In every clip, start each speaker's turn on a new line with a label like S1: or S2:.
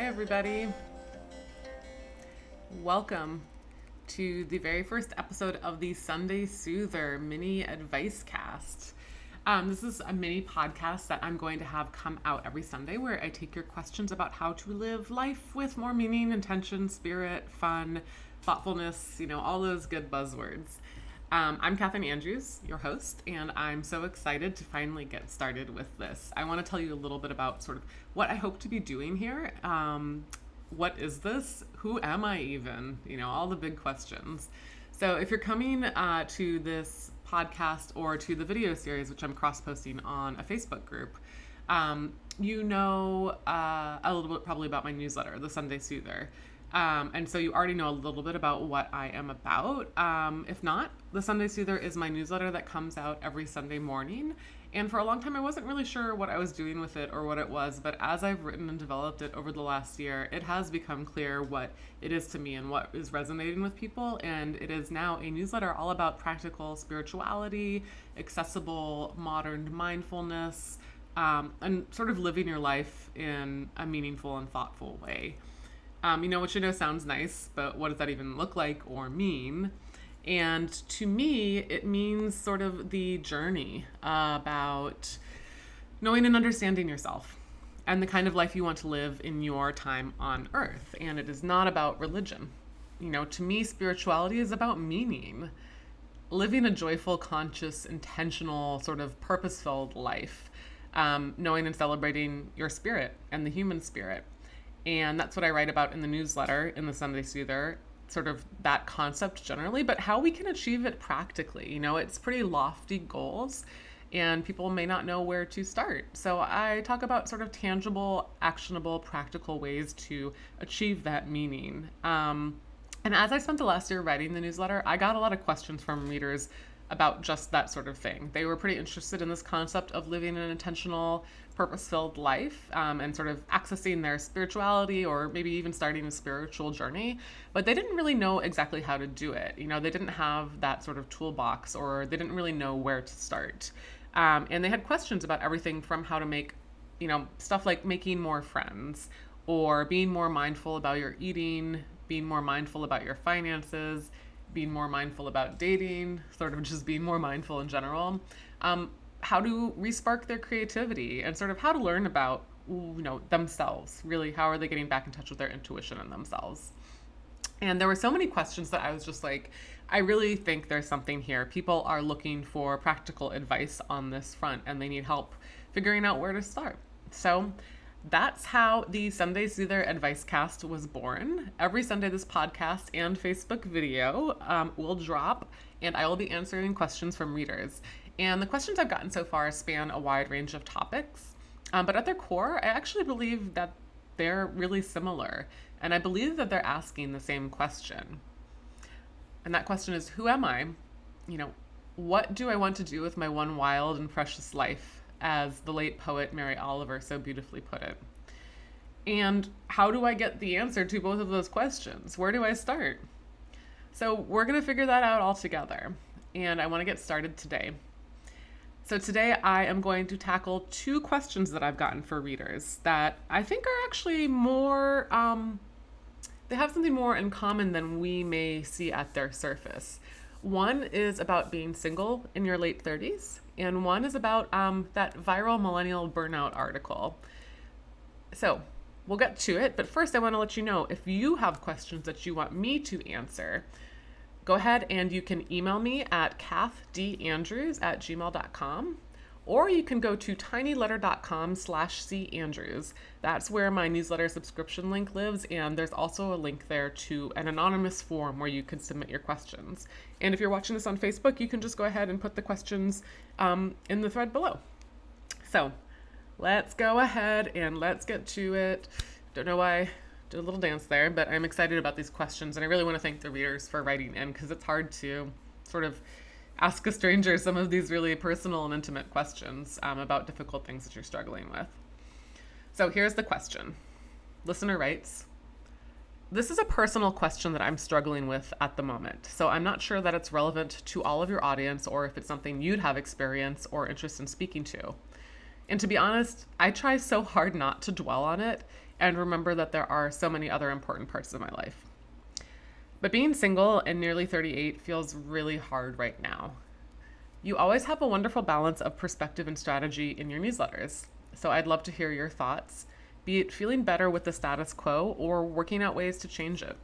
S1: Hi, everybody. Welcome to the very first episode of the Sunday Soother mini Advicecast. This is a mini podcast that I'm going to have come out every Sunday where I take your questions about how to live life with more meaning, intention, spirit, fun, thoughtfulness, all those good buzzwords. I'm Kathleen Andrews, your host, and I'm so excited to finally get started with this. I want to tell you a little bit about sort of what I hope to be doing here. What is this? Who am I even? All the big questions. So if you're coming to this podcast or to the video series, which I'm cross-posting on a Facebook group, you know a little bit probably about my newsletter, the Sunday Soother. And so you already know a little bit about what I am about. If not, the Sunday Soother is my newsletter that comes out every Sunday morning. And for a long time, I wasn't really sure what I was doing with it or what it was. But as I've written and developed it over the last year, it has become clear what it is to me and what is resonating with people. And it is now a newsletter all about practical spirituality, accessible modern mindfulness, and sort of living your life in a meaningful and thoughtful way. Which sounds nice, but what does that even look like or mean? And to me, it means sort of the journey about knowing and understanding yourself and the kind of life you want to live in your time on earth. And it is not about religion. To me, spirituality is about meaning, living a joyful, conscious, intentional, sort of purpose-filled life, knowing and celebrating your spirit and the human spirit. And that's what I write about in the newsletter, in the Sunday Soother, sort of that concept generally, but how we can achieve it practically. It's pretty lofty goals and people may not know where to start. So I talk about sort of tangible, actionable, practical ways to achieve that meaning. And as I spent the last year writing the newsletter, I got a lot of questions from readers about just that sort of thing. They were pretty interested in this concept of living an intentional, purpose-filled life and sort of accessing their spirituality or maybe even starting a spiritual journey, but they didn't really know exactly how to do it. They didn't have that sort of toolbox or they didn't really know where to start. And they had questions about everything from how to make, stuff like making more friends or being more mindful about your eating, being more mindful about your finances, being more mindful about dating, sort of just being more mindful in general, how to re-spark their creativity and sort of how to learn about, themselves, really, how are they getting back in touch with their intuition and themselves. And there were so many questions that I was just like, I really think there's something here. People are looking for practical advice on this front and they need help figuring out where to start. So that's how the Sunday Soother Advicecast was born. Every Sunday, this podcast and Facebook video will drop, and I will be answering questions from readers. And the questions I've gotten so far span a wide range of topics, but at their core, I actually believe that they're really similar, and I believe that they're asking the same question. And that question is, who am I? What do I want to do with my one wild and precious life? As the late poet Mary Oliver so beautifully put it. And how do I get the answer to both of those questions? Where do I start? So we're going to figure that out all together. And I want to get started today. So today I am going to tackle two questions that I've gotten for readers that I think are actually more, they have something more in common than we may see at their surface. One is about being single in your late 30s, and one is about that viral millennial burnout article. So we'll get to it, but first I want to let you know if you have questions that you want me to answer, go ahead and you can email me at kathdandrews@gmail.com, or you can go to tinyletter.com/candrews. That's where my newsletter subscription link lives, and there's also a link there to an anonymous form where you can submit your questions. And if you're watching this on Facebook, you can just go ahead and put the questions in the thread below. So let's go ahead and let's get to it. Don't know why I did a little dance there, but I'm excited about these questions, and I really want to thank the readers for writing in because it's hard to sort of ask a stranger some of these really personal and intimate questions about difficult things that you're struggling with. So here's the question. Listener writes, this is a personal question that I'm struggling with at the moment, so I'm not sure that it's relevant to all of your audience or if it's something you'd have experience or interest in speaking to. And to be honest, I try so hard not to dwell on it, and remember that there are so many other important parts of my life. But being single and nearly 38 feels really hard right now. You always have a wonderful balance of perspective and strategy in your newsletters, so I'd love to hear your thoughts, be it feeling better with the status quo or working out ways to change it.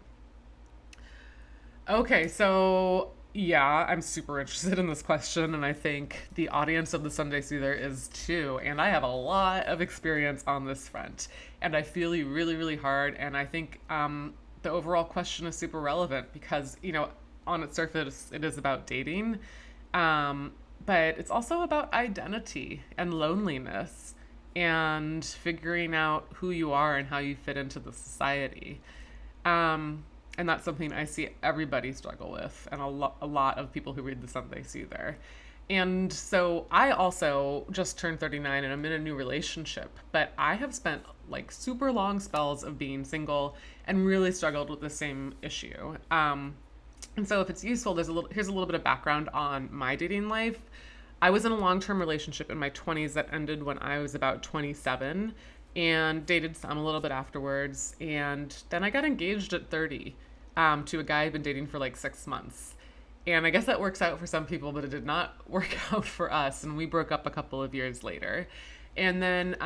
S1: Okay, so yeah, I'm super interested in this question, and I think the audience of the Sunday Soother is too. And I have a lot of experience on this front, and I feel you really, really hard. And I think the overall question is super relevant because, on its surface, it is about dating, but it's also about identity and loneliness and figuring out who you are and how you fit into the society. And that's something I see everybody struggle with, and a lot of people who read the Sunday Soother. And so I also just turned 39 and I'm in a new relationship, but I have spent like super long spells of being single and really struggled with the same issue. And so if it's useful, here's a little bit of background on my dating life. I was in a long-term relationship in my 20s that ended when I was about 27 and dated some a little bit afterwards. And then I got engaged at 30 to a guy I'd been dating for like 6 months. And I guess that works out for some people, but it did not work out for us. And we broke up a couple of years later. And then,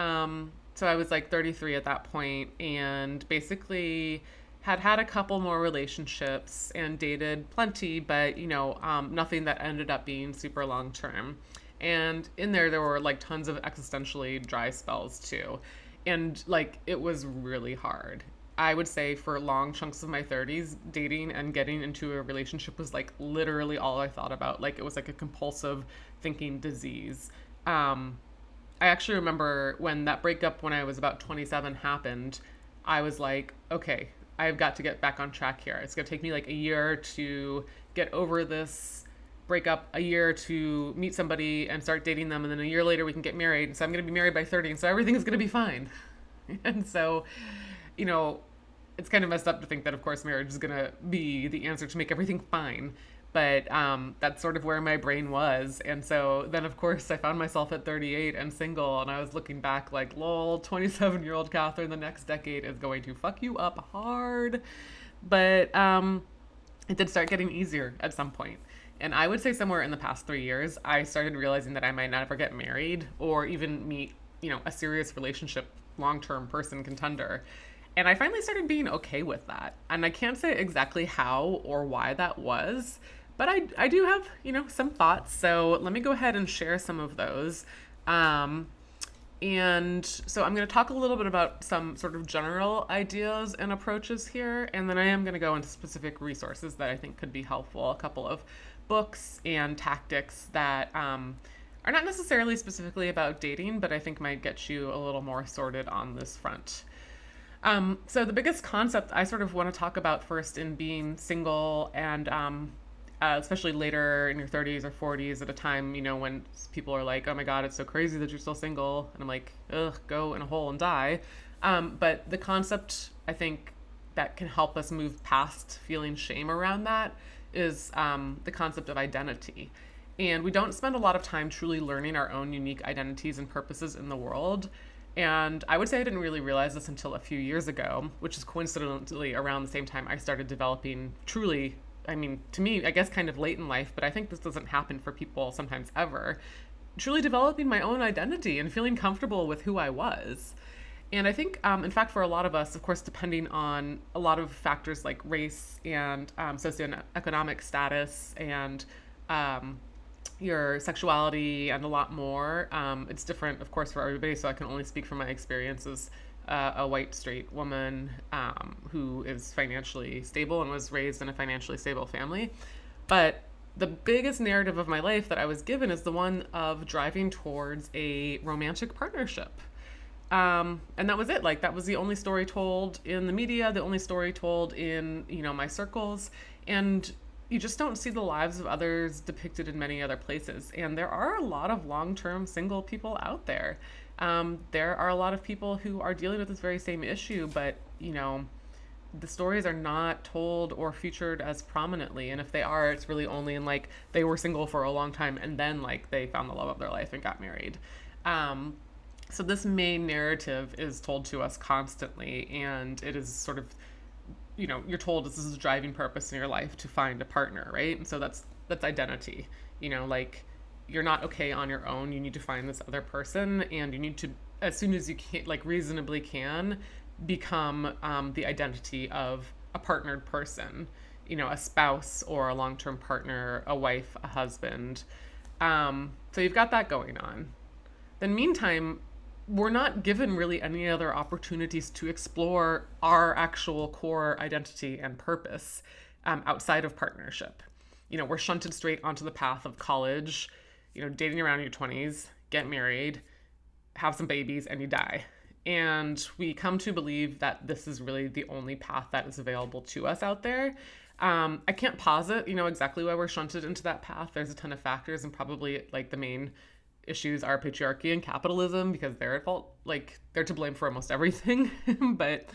S1: so I was like 33 at that point and basically had a couple more relationships and dated plenty, but nothing that ended up being super long term. And in there were like tons of existentially dry spells too. And like, it was really hard. I would say for long chunks of my 30s, dating and getting into a relationship was like literally all I thought about. Like it was like a compulsive thinking disease. I actually remember when that breakup when I was about 27 happened, I was like, okay, I've got to get back on track here. It's going to take me like a year to get over this breakup, a year to meet somebody and start dating them, and then a year later we can get married. And so I'm going to be married by 30, and so everything is going to be fine. And so, it's kind of messed up to think that, of course, marriage is going to be the answer to make everything fine. But that's sort of where my brain was. And so then, of course, I found myself at 38 and single, and I was looking back like, lol, 27-year-old Catherine, the next decade is going to fuck you up hard. But it did start getting easier at some point. And I would say somewhere in the past 3 years, I started realizing that I might never get married or even meet, a serious relationship, long-term person contender. And I finally started being okay with that. And I can't say exactly how or why that was, but I do have, some thoughts. So let me go ahead and share some of those. And so I'm going to talk a little bit about some sort of general ideas and approaches here. And then I am going to go into specific resources that I think could be helpful. A couple of books and tactics that are not necessarily specifically about dating, but I think might get you a little more sorted on this front. So the biggest concept I sort of want to talk about first in being single and especially later in your 30s or 40s at a time, when people are like, oh my God, it's so crazy that you're still single. And I'm like, ugh, go in a hole and die. But the concept, I think, that can help us move past feeling shame around that is the concept of identity. And we don't spend a lot of time truly learning our own unique identities and purposes in the world. And I would say I didn't really realize this until a few years ago, which is coincidentally around the same time I started developing truly, to me, I guess kind of late in life, but I think this doesn't happen for people sometimes ever, truly developing my own identity and feeling comfortable with who I was. And I think, in fact, for a lot of us, of course, depending on a lot of factors like race and socioeconomic status and your sexuality and a lot more. It's different, of course, for everybody, so I can only speak from my experience as a white, straight woman who is financially stable and was raised in a financially stable family. But the biggest narrative of my life that I was given is the one of driving towards a romantic partnership. And that was it. Like, that was the only story told in the media, the only story told in, my circles. And you just don't see the lives of others depicted in many other places. And there are a lot of long-term single people out there. There are a lot of people who are dealing with this very same issue, but, the stories are not told or featured as prominently. And if they are, it's really only in like, they were single for a long time and then like they found the love of their life and got married. So this main narrative is told to us constantly, and it is sort of, you're told this is a driving purpose in your life to find a partner, right? And so that's identity. Like, you're not okay on your own. You need to find this other person, and you need to, as soon as you can, like reasonably can, become the identity of a partnered person, a spouse or a long-term partner, a wife, a husband. So you've got that going on. Then meantime, we're not given really any other opportunities to explore our actual core identity and purpose outside of partnership. We're shunted straight onto the path of college, dating around your 20s, get married, have some babies, and you die. And we come to believe that this is really the only path that is available to us out there. I can't posit, exactly why we're shunted into that path. There's a ton of factors, and probably like the main issues are patriarchy and capitalism, because they're at fault, like they're to blame for almost everything. But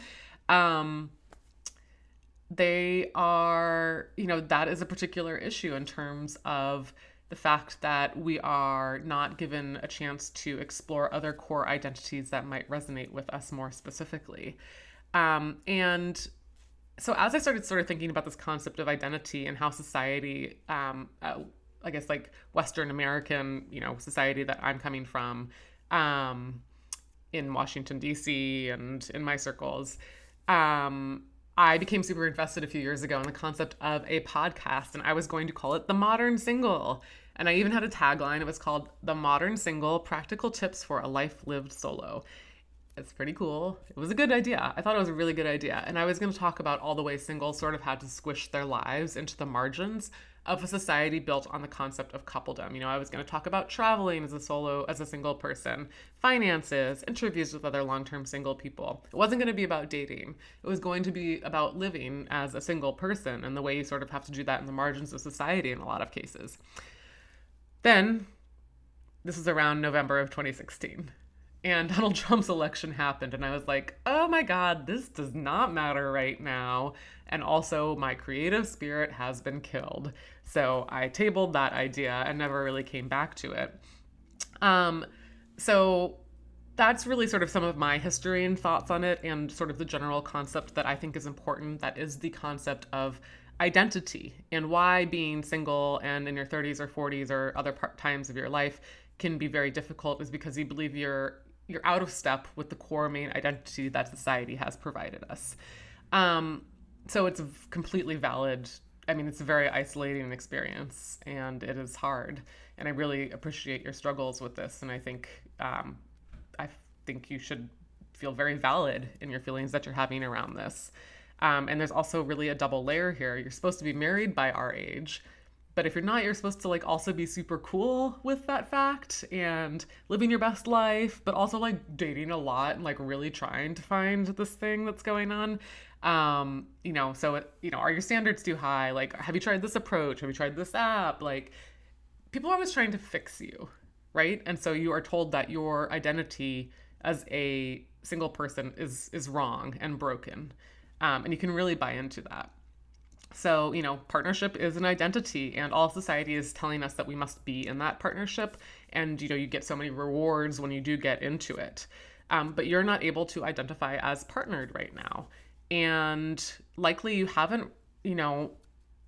S1: they are, that is a particular issue in terms of the fact that we are not given a chance to explore other core identities that might resonate with us more specifically. And so as I started sort of thinking about this concept of identity and how society, I guess like Western American, society that I'm coming from, in Washington, D.C. and in my circles, I became super invested a few years ago in the concept of a podcast, and I was going to call it The Modern Single. And I even had a tagline. It was called The Modern Single: Practical Tips for a Life Lived Solo. It's pretty cool. It was a good idea. I thought it was a really good idea. And I was going to talk about all the ways singles sort of had to squish their lives into the margins of a society built on the concept of coupledom. I was going to talk about traveling as a single person, finances, interviews with other long-term single people. It wasn't going to be about dating. It was going to be about living as a single person and the way you sort of have to do that in the margins of society in a lot of cases. Then, this is around November of 2016. And Donald Trump's election happened, and I was like, oh my God, this does not matter right now. And also, my creative spirit has been killed. So I tabled that idea and never really came back to it. So that's really sort of some of my history and thoughts on it, and sort of the general concept that I think is important. That is the concept of identity, and why being single and in your 30s or 40s or other times of your life can be very difficult is because you believe you're out of step with the core main identity that society has provided us. So it's completely valid. I mean, it's a very isolating experience, and it is hard. And I really appreciate your struggles with this. And I think you should feel very valid in your feelings that you're having around this. And there's also really a double layer here. You're supposed to be married by our age. But if you're not, you're supposed to like also be super cool with that fact and living your best life, but also like dating a lot and like really trying to find this thing that's going on. Are your standards too high? Like, have you tried this approach? Have you tried this app? Like, people are always trying to fix you, right? And so you are told that your identity as a single person is wrong and broken. And you can really buy into that. So, partnership is an identity, and all society is telling us that we must be in that partnership. And, you get so many rewards when you do get into it. But you're not able to identify as partnered right now. And likely you haven't,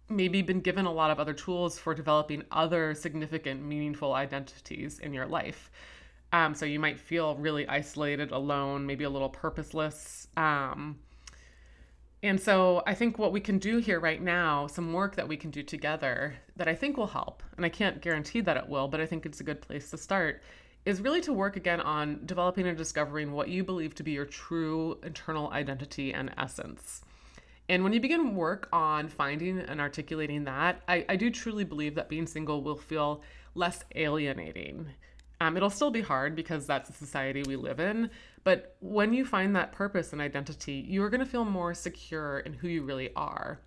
S1: maybe been given a lot of other tools for developing other significant, meaningful identities in your life. So you might feel really isolated, alone, maybe a little purposeless. And so I think what we can do here right now, some work that we can do together that I think will help, and I can't guarantee that it will, but I think it's a good place to start, is really to work again on developing and discovering what you believe to be your true internal identity and essence. And when you begin work on finding and articulating that, I do truly believe that being single will feel less alienating. It'll still be hard because that's the society we live in. But when you find that purpose and identity, you are going to feel more secure in who you really are.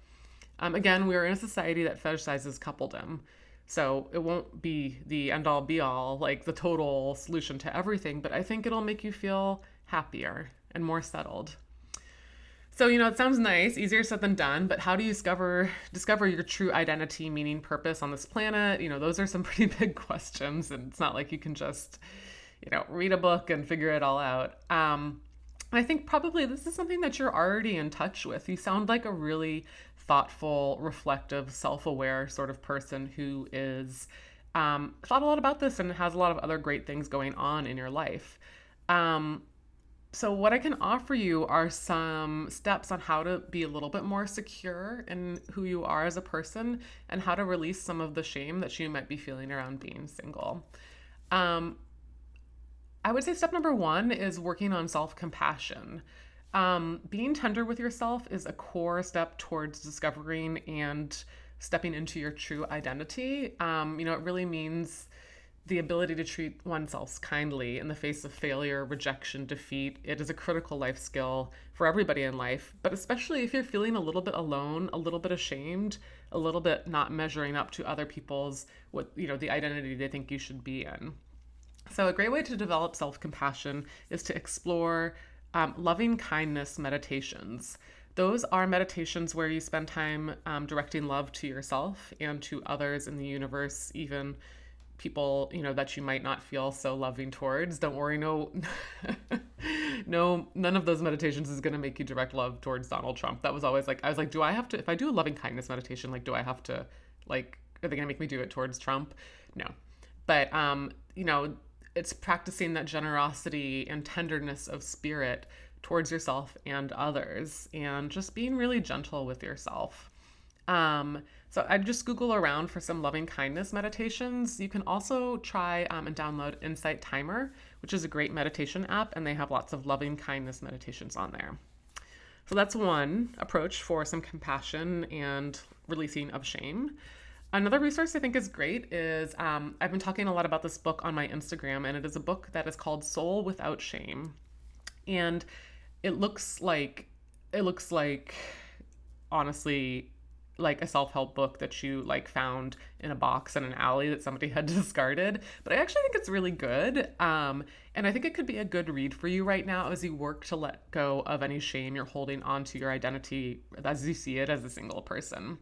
S1: Again, we are in a society that fetishizes coupledom. So it won't be the end all be all, like the total solution to everything. But I think it'll make you feel happier and more settled. So, it sounds nice, easier said than done, but how do you discover your true identity, meaning, purpose on this planet? Those are some pretty big questions, and it's not like you can just, read a book and figure it all out. I think probably this is something that you're already in touch with. You sound like a really thoughtful, reflective, self-aware sort of person who is thought a lot about this and has a lot of other great things going on in your life. So what I can offer you are some steps on how to be a little bit more secure in who you are as a person and how to release some of the shame that you might be feeling around being single. I would say step number one is working on self-compassion. Being tender with yourself is a core step towards discovering and stepping into your true identity. It really means the ability to treat oneself kindly in the face of failure, rejection, defeat. It is a critical life skill for everybody in life, but especially if you're feeling a little bit alone, a little bit ashamed, a little bit not measuring up to other people's, the identity they think you should be in. So a great way to develop self-compassion is to explore loving kindness meditations. Those are meditations where you spend time directing love to yourself and to others in the universe, even people, that you might not feel so loving towards. Don't worry, no, none of those meditations is going to make you direct love towards Donald Trump. That was always I was like, do I have to, if I do a loving kindness meditation, do I have to, are they going to make me do it towards Trump? No. But, it's practicing that generosity and tenderness of spirit towards yourself and others, and just being really gentle with yourself. So I'd just Google around for some loving kindness meditations. You can also try and download Insight Timer, which is a great meditation app, and they have lots of loving kindness meditations on there. So that's one approach for some compassion and releasing of shame. Another resource I think is great is I've been talking a lot about this book on my Instagram, and it is a book that is called Soul Without Shame. And it looks like honestly like a self-help book that you found in a box in an alley that somebody had discarded. But I actually think it's really good. And I think it could be a good read for you right now as you work to let go of any shame you're holding onto your identity as you see it as a single person.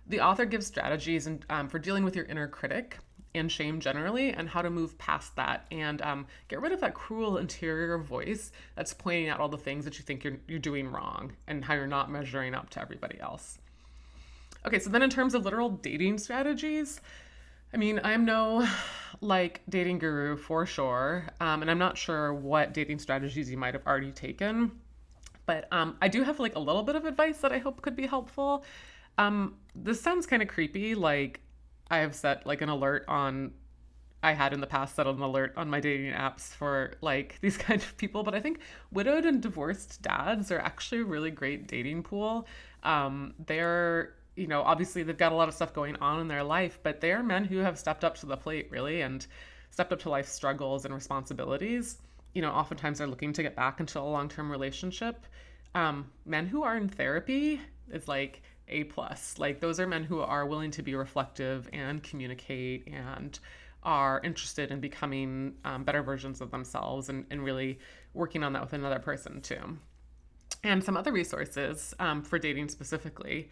S1: The author gives strategies for dealing with your inner critic and shame generally, and how to move past that and get rid of that cruel interior voice that's pointing out all the things that you think you're doing wrong and how you're not measuring up to everybody else. Okay, so then in terms of literal dating strategies, I'm no dating guru for sure, and I'm not sure what dating strategies you might have already taken, but I do have a little bit of advice that I hope could be helpful. This sounds kind of creepy. I have set I had in the past set an alert on my dating apps for these kind of people, but I think widowed and divorced dads are actually a really great dating pool. They're, obviously they've got a lot of stuff going on in their life, but they are men who have stepped up to the plate really and stepped up to life's struggles and responsibilities. Oftentimes they're looking to get back into a long-term relationship. Men who are in therapy is A+. Those are men who are willing to be reflective and communicate and are interested in becoming better versions of themselves and really working on that with another person too. And some other resources for dating specifically.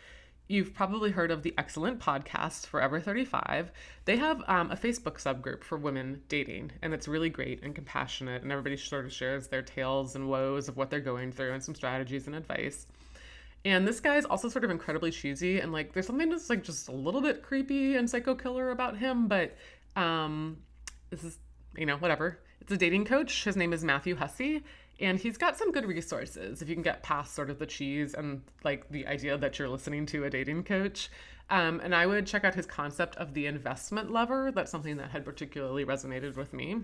S1: You've probably heard of the excellent podcast Forever 35. They have a Facebook subgroup for women dating, and it's really great and compassionate, and everybody sort of shares their tales and woes of what they're going through and some strategies and advice. And this guy is also sort of incredibly cheesy, and there's something that's just a little bit creepy and psycho killer about him, but this is, whatever. It's a dating coach. His name is Matthew Hussey, and he's got some good resources if you can get past sort of the cheese and the idea that you're listening to a dating coach. And I would check out his concept of the investment lever. That's something that had particularly resonated with me.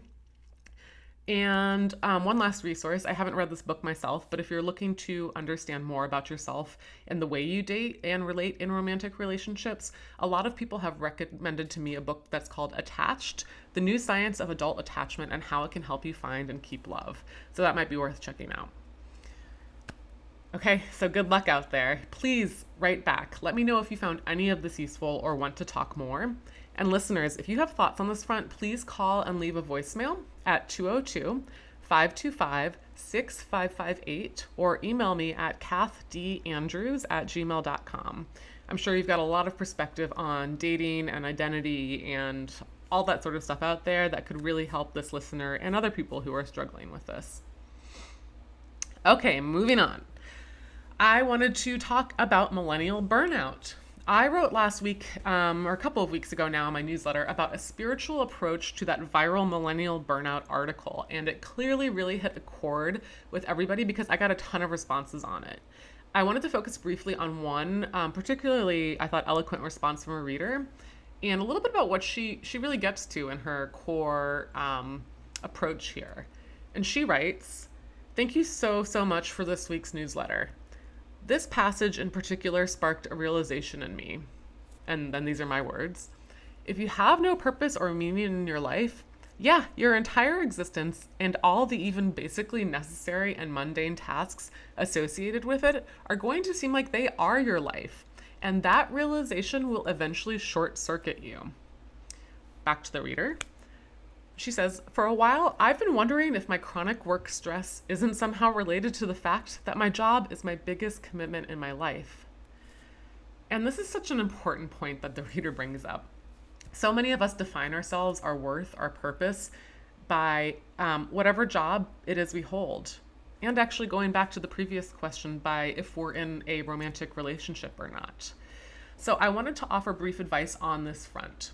S1: And one last resource, I haven't read this book myself, but if you're looking to understand more about yourself and the way you date and relate in romantic relationships, a lot of people have recommended to me a book that's called Attached, The New Science of Adult Attachment and How It Can Help You Find and Keep Love. So that might be worth checking out. Okay, so good luck out there. Please write back. Let me know if you found any of this useful or want to talk more. And listeners, if you have thoughts on this front, please call and leave a voicemail at 202-525-6558 or email me at kathdandrews@gmail.com. I'm sure you've got a lot of perspective on dating and identity and all that sort of stuff out there that could really help this listener and other people who are struggling with this. Okay, moving on. I wanted to talk about millennial burnout. I wrote last week, or a couple of weeks ago now in my newsletter, about a spiritual approach to that viral millennial burnout article. And it clearly really hit a chord with everybody because I got a ton of responses on it. I wanted to focus briefly on one, particularly, I thought, eloquent response from a reader, and a little bit about what she really gets to in her core approach here. And she writes, "Thank you so much for this week's newsletter. This passage in particular sparked a realization in me." And then these are my words. "If you have no purpose or meaning in your life, your entire existence and all the even basically necessary and mundane tasks associated with it are going to seem like they are your life. And that realization will eventually short circuit you." Back to the reader. She says, "For a while, I've been wondering if my chronic work stress isn't somehow related to the fact that my job is my biggest commitment in my life." And this is such an important point that the reader brings up. So many of us define ourselves, our worth, our purpose by whatever job it is we hold. And actually going back to the previous question, by if we're in a romantic relationship or not. So I wanted to offer brief advice on this front.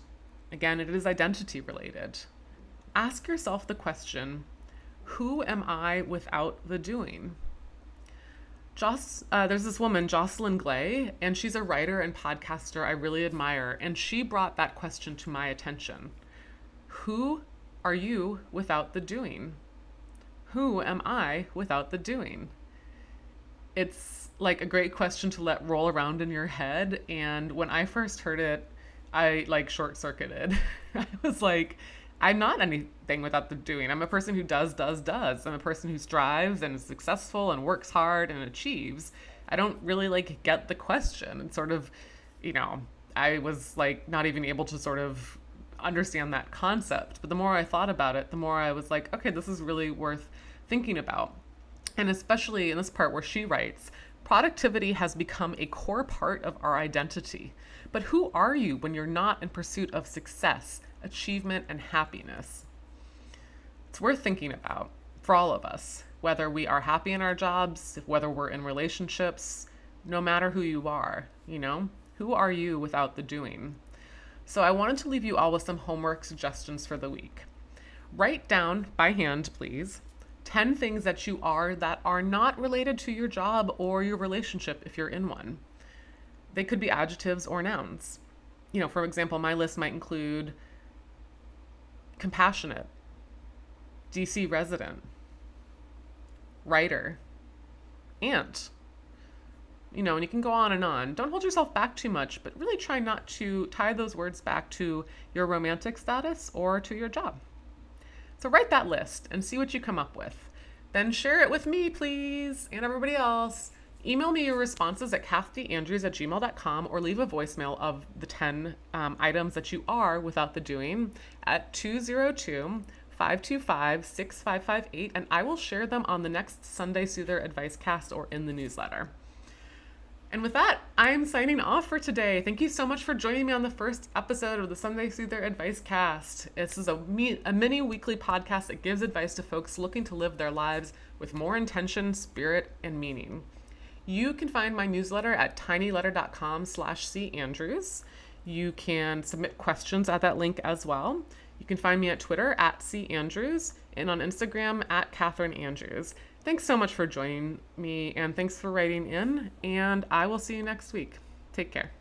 S1: Again, it is identity related. Ask yourself the question, who am I without the doing? There's this woman, Jocelyn Glay, and she's a writer and podcaster I really admire, and she brought that question to my attention. Who are you without the doing? Who am I without the doing? It's like a great question to let roll around in your head, and when I first heard it, I short-circuited. I was like, I'm not anything without the doing. I'm a person who does. I'm a person who strives and is successful and works hard and achieves. I don't really get the question. And sort of, I was not even able to sort of understand that concept. But the more I thought about it, the more I was like, okay, this is really worth thinking about. And especially in this part where she writes, productivity has become a core part of our identity. But who are you when you're not in pursuit of success, achievement, and happiness? It's worth thinking about for all of us, whether we are happy in our jobs, whether we're in relationships, no matter who you are, who are you without the doing? So I wanted to leave you all with some homework suggestions for the week. Write down by hand, please, 10 things that you are that are not related to your job or your relationship if you're in one. They could be adjectives or nouns. For example, my list might include compassionate, DC resident, writer, aunt. And you can go on and on. Don't hold yourself back too much, but really try not to tie those words back to your romantic status or to your job. So write that list and see what you come up with. Then share it with me, please, and everybody else. Email me your responses at kathyandrews@gmail.com or leave a voicemail of the 10 items that you are without the doing at 202-525-6558, and I will share them on the next Sunday Soother Advicecast or in the newsletter. And with that, I'm signing off for today. Thank you so much for joining me on the first episode of the Sunday Soother Advicecast. This is a mini weekly podcast that gives advice to folks looking to live their lives with more intention, spirit, and meaning. You can find my newsletter at tinyletter.com/candrews. You can submit questions at that link as well. You can find me at Twitter at @candrews and on Instagram at Catherine Andrews. Thanks so much for joining me, and thanks for writing in, and I will see you next week. Take care.